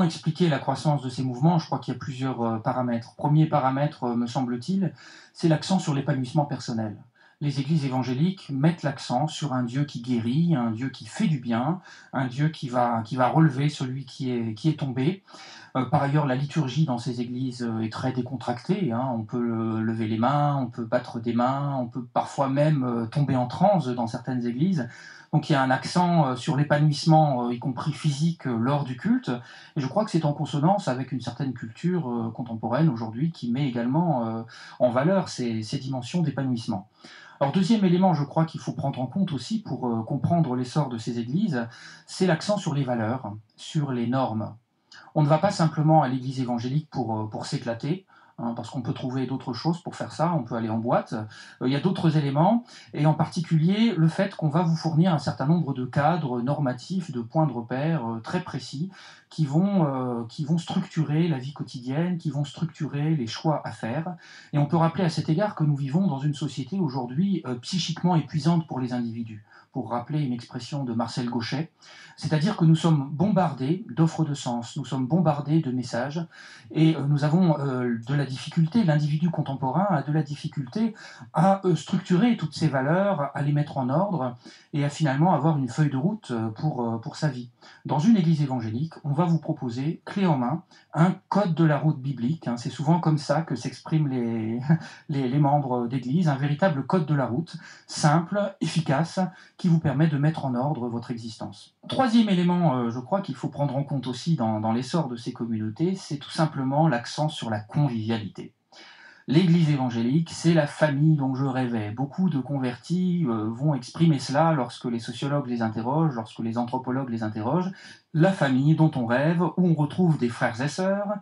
expliquer la croissance de ces mouvements? Je crois qu'il y a plusieurs paramètres. Premier paramètre, me semble-t-il, c'est l'accent sur l'épanouissement personnel. Les églises évangéliques mettent l'accent sur un Dieu qui guérit, un Dieu qui fait du bien, un Dieu qui va relever celui qui est tombé. Par ailleurs, la liturgie dans ces églises est très décontractée, hein. On peut lever les mains, on peut battre des mains, on peut parfois même tomber en transe dans certaines églises. Donc il y a un accent sur l'épanouissement, y compris physique, lors du culte. Et je crois que c'est en consonance avec une certaine culture contemporaine aujourd'hui qui met également en valeur ces dimensions d'épanouissement. Alors deuxième élément, je crois qu'il faut prendre en compte aussi pour comprendre l'essor de ces églises, c'est l'accent sur les valeurs, sur les normes. On ne va pas simplement à l'église évangélique pour s'éclater, hein, parce qu'on peut trouver d'autres choses pour faire ça, on peut aller en boîte. Il y a d'autres éléments, et en particulier le fait qu'on va vous fournir un certain nombre de cadres normatifs, de points de repère très précis, qui vont structurer la vie quotidienne, qui vont structurer les choix à faire. Et on peut rappeler à cet égard que nous vivons dans une société aujourd'hui psychiquement épuisante pour les individus, pour rappeler une expression de Marcel Gauchet. C'est-à-dire que nous sommes bombardés d'offres de sens, nous sommes bombardés de messages, et nous avons de la difficulté, l'individu contemporain a de la difficulté à structurer toutes ces valeurs, à les mettre en ordre, et à finalement avoir une feuille de route pour sa vie. Dans une église évangélique, on va vous proposer, clé en main, un code de la route biblique, hein. C'est souvent comme ça que s'expriment les membres d'église, un véritable code de la route, simple, efficace, qui vous permet de mettre en ordre votre existence. Troisième élément, je crois qu'il faut prendre en compte aussi dans l'essor de ces communautés, c'est tout simplement l'accent sur la convivialité. L'église évangélique, c'est la famille dont je rêvais. Beaucoup de convertis vont exprimer cela lorsque les sociologues les interrogent, lorsque les anthropologues les interrogent. La famille dont on rêve, où on retrouve des frères et sœurs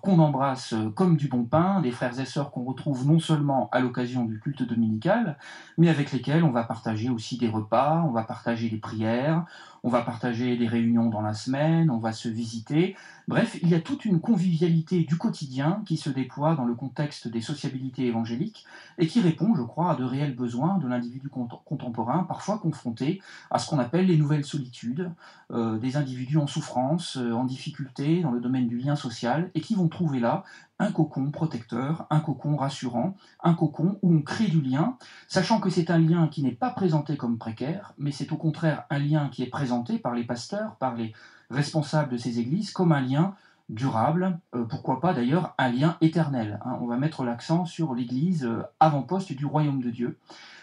qu'on embrasse comme du bon pain, des frères et sœurs qu'on retrouve non seulement à l'occasion du culte dominical, mais avec lesquels on va partager aussi des repas, on va partager des prières, on va partager des réunions dans la semaine, on va se visiter. Bref, il y a toute une convivialité du quotidien qui se déploie dans le contexte des sociabilités évangéliques et qui répond, je crois, à de réels besoins de l'individu contemporain, parfois confronté à ce qu'on appelle les nouvelles solitudes, des individus en souffrance, en difficulté dans le domaine du lien social, et qui vont trouver là un cocon protecteur, un cocon rassurant, un cocon où on crée du lien, sachant que c'est un lien qui n'est pas présenté comme précaire, mais c'est au contraire un lien qui est présenté par les pasteurs, par les responsables de ces églises, comme un lien durable, pourquoi pas d'ailleurs un lien éternel, hein. On va mettre l'accent sur l'église avant-poste du royaume de Dieu.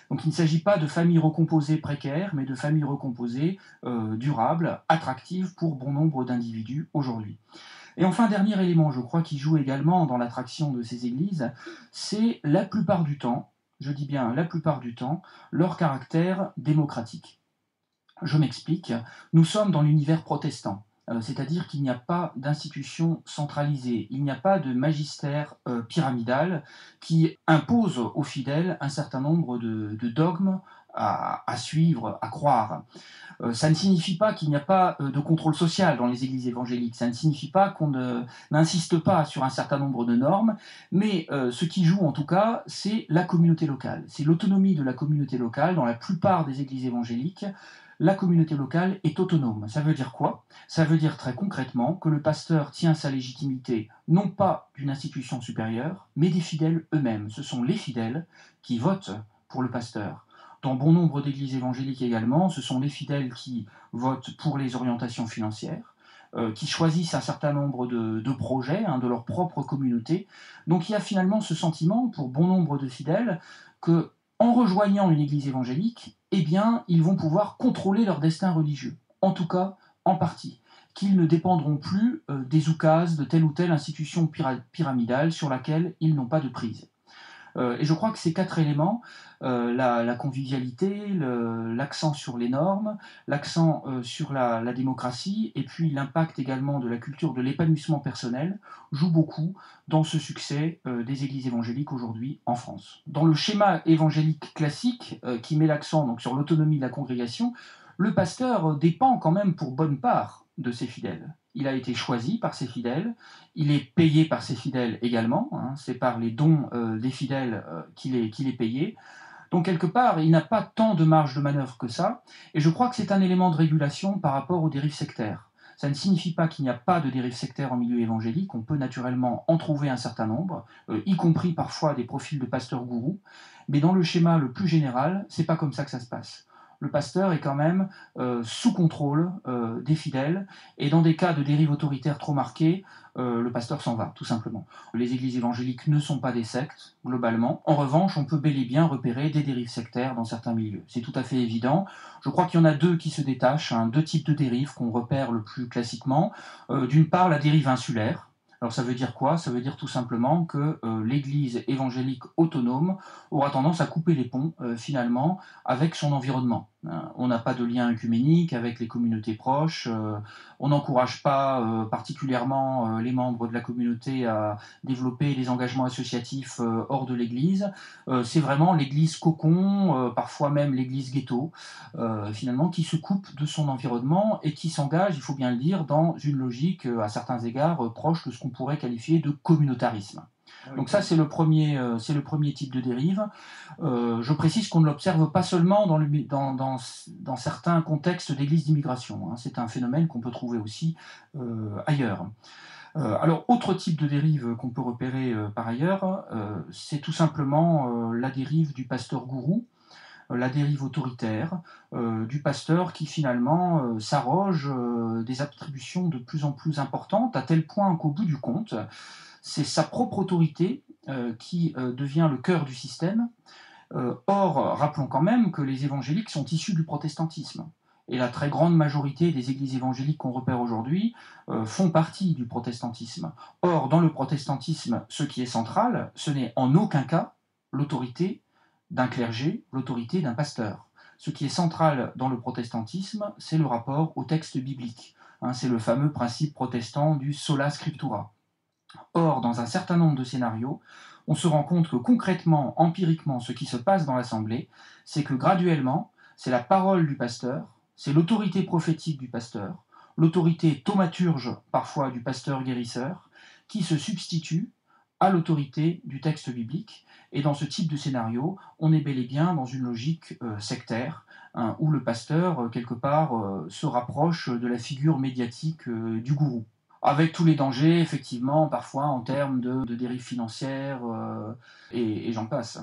Donc il ne s'agit pas de familles recomposées précaires, mais de familles recomposées durables, attractives pour bon nombre d'individus aujourd'hui. Et enfin, dernier élément, je crois, qui joue également dans l'attraction de ces églises, c'est la plupart du temps, je dis bien la plupart du temps, leur caractère démocratique. Je m'explique, nous sommes dans l'univers protestant. C'est-à-dire qu'il n'y a pas d'institution centralisée, il n'y a pas de magistère pyramidal qui impose aux fidèles un certain nombre de dogmes à suivre, à croire. Ça ne signifie pas qu'il n'y a pas de contrôle social dans les églises évangéliques, ça ne signifie pas qu'on n'insiste pas sur un certain nombre de normes, mais ce qui joue en tout cas, c'est la communauté locale, c'est l'autonomie de la communauté locale. Dans la plupart des églises évangéliques, la communauté locale est autonome. Ça veut dire quoi? Ça veut dire très concrètement que le pasteur tient sa légitimité non pas d'une institution supérieure, mais des fidèles eux-mêmes. Ce sont les fidèles qui votent pour le pasteur. Dans bon nombre d'églises évangéliques également, ce sont les fidèles qui votent pour les orientations financières, qui choisissent un certain nombre de projets, hein, de leur propre communauté. Donc il y a finalement ce sentiment, pour bon nombre de fidèles, que en rejoignant une église évangélique, eh bien, ils vont pouvoir contrôler leur destin religieux, en tout cas en partie, qu'ils ne dépendront plus des oukases de telle ou telle institution pyramidale sur laquelle ils n'ont pas de prise. Et je crois que ces quatre éléments, la convivialité, l'accent sur les normes, l'accent sur la démocratie, et puis l'impact également de la culture de l'épanouissement personnel, jouent beaucoup dans ce succès des églises évangéliques aujourd'hui en France. Dans le schéma évangélique classique, qui met l'accent donc sur l'autonomie de la congrégation, le pasteur dépend quand même pour bonne part de ses fidèles. Il a été choisi par ses fidèles, il est payé par ses fidèles également, hein, c'est par les dons des fidèles qu'il est payé. Donc quelque part, il n'a pas tant de marge de manœuvre que ça, et je crois que c'est un élément de régulation par rapport aux dérives sectaires. Ça ne signifie pas qu'il n'y a pas de dérives sectaires en milieu évangélique, on peut naturellement en trouver un certain nombre, y compris parfois des profils de pasteurs gourous, mais dans le schéma le plus général, c'est pas comme ça que ça se passe. Le pasteur est quand même sous contrôle des fidèles, et dans des cas de dérive autoritaire trop marqués, le pasteur s'en va, tout simplement. Les églises évangéliques ne sont pas des sectes, globalement. En revanche, on peut bel et bien repérer des dérives sectaires dans certains milieux. C'est tout à fait évident. Je crois qu'il y en a deux qui se détachent, hein, deux types de dérives qu'on repère le plus classiquement. D'une part, la dérive insulaire. Alors ça veut dire quoi? Ça veut dire tout simplement que l'Église évangélique autonome aura tendance à couper les ponts, finalement, avec son environnement. On n'a pas de lien œcuménique avec les communautés proches, on n'encourage pas particulièrement les membres de la communauté à développer des engagements associatifs hors de l'Église. C'est vraiment l'Église cocon, parfois même l'Église ghetto, finalement, qui se coupe de son environnement et qui s'engage, il faut bien le dire, dans une logique, à certains égards, proche de ce qu'on pourrait qualifier de communautarisme. Donc ça, c'est le premier type de dérive. Je précise qu'on ne l'observe pas seulement dans certains contextes d'églises d'immigration, hein. C'est un phénomène qu'on peut trouver aussi ailleurs. Alors, autre type de dérive qu'on peut repérer par ailleurs, c'est tout simplement la dérive du pasteur gourou, la dérive autoritaire, du pasteur qui finalement s'arroge des attributions de plus en plus importantes, à tel point qu'au bout du compte, c'est sa propre autorité qui devient le cœur du système. Or, rappelons quand même que les évangéliques sont issus du protestantisme. Et la très grande majorité des églises évangéliques qu'on repère aujourd'hui font partie du protestantisme. Or, dans le protestantisme, ce qui est central, ce n'est en aucun cas l'autorité d'un clergé, l'autorité d'un pasteur. Ce qui est central dans le protestantisme, c'est le rapport au texte biblique. Hein, c'est le fameux principe protestant du sola scriptura. Or, dans un certain nombre de scénarios, on se rend compte que concrètement, empiriquement, ce qui se passe dans l'Assemblée, c'est que graduellement, c'est la parole du pasteur, c'est l'autorité prophétique du pasteur, l'autorité thaumaturge parfois du pasteur guérisseur, qui se substitue à l'autorité du texte biblique. Et dans ce type de scénario, on est bel et bien dans une logique sectaire, hein, où le pasteur, quelque part, se rapproche de la figure médiatique du gourou. Avec tous les dangers, effectivement, parfois en termes de dérives financières, et j'en passe.